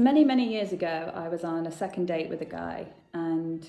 Many years ago, I was on a second date with a guy and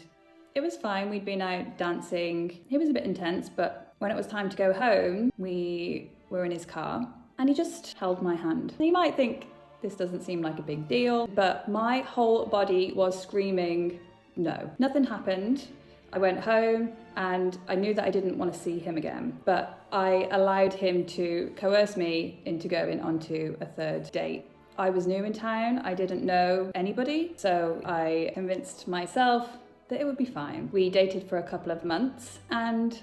it was fine. We'd been out dancing. He was a bit intense, but when it was time to go home, we were in his car and he just held my hand. You might think this doesn't seem like a big deal, but my whole body was screaming, no. Nothing happened. I went home and I knew that I didn't want to see him again, but I allowed him to coerce me into going onto a third date. I was new in town, I didn't know anybody, so I convinced myself that it would be fine. We dated for a couple of months and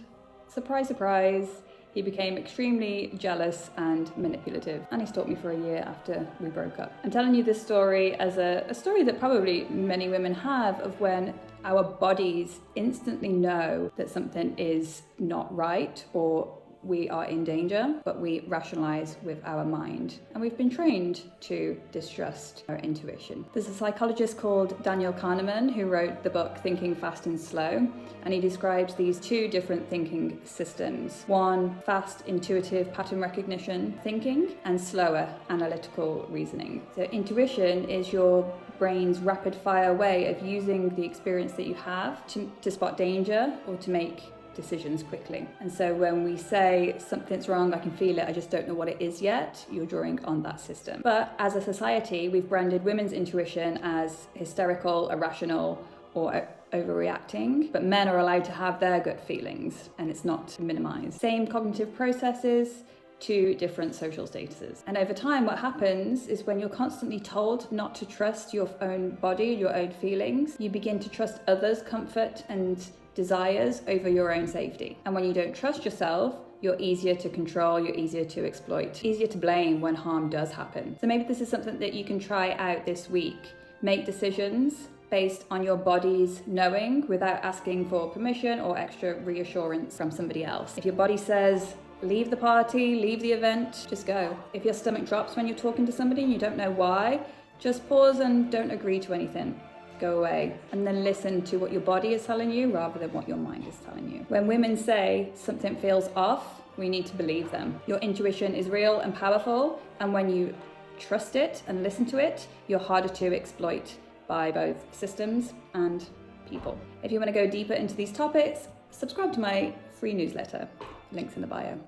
surprise, surprise, he became extremely jealous and manipulative, and he stalked me for a year after we broke up. I'm telling you this story as a story that probably many women have, of when our bodies instantly know that something is not right or we are in danger, but we rationalize with our mind. And we've been trained to distrust our intuition. There's a psychologist called Daniel Kahneman who wrote the book Thinking Fast and Slow, and he describes these two different thinking systems. One, fast, intuitive pattern recognition thinking, and slower, analytical reasoning. So intuition is your brain's rapid fire way of using the experience that you have to spot danger or to make decisions quickly. And so when we say something's wrong, I can feel it, I just don't know what it is yet, you're drawing on that system. But as a society, we've branded women's intuition as hysterical, irrational, or overreacting, but men are allowed to have their gut feelings and it's not minimized. Same cognitive processes, two different social statuses. And over time, what happens is when you're constantly told not to trust your own body, your own feelings, you begin to trust others' comfort and desires over your own safety. And when you don't trust yourself, you're easier to control, you're easier to exploit, easier to blame when harm does happen. So maybe this is something that you can try out this week. Make decisions based on your body's knowing without asking for permission or extra reassurance from somebody else. If your body says, leave the party, leave the event, just go. If your stomach drops when you're talking to somebody and you don't know why, just pause and don't agree to anything. Go away, and then listen to what your body is telling you rather than what your mind is telling you. When women say something feels off, we need to believe them. Your intuition is real and powerful, and when you trust it and listen to it, you're harder to exploit by both systems and people. If you want to go deeper into these topics, subscribe to my free newsletter. Links in the bio.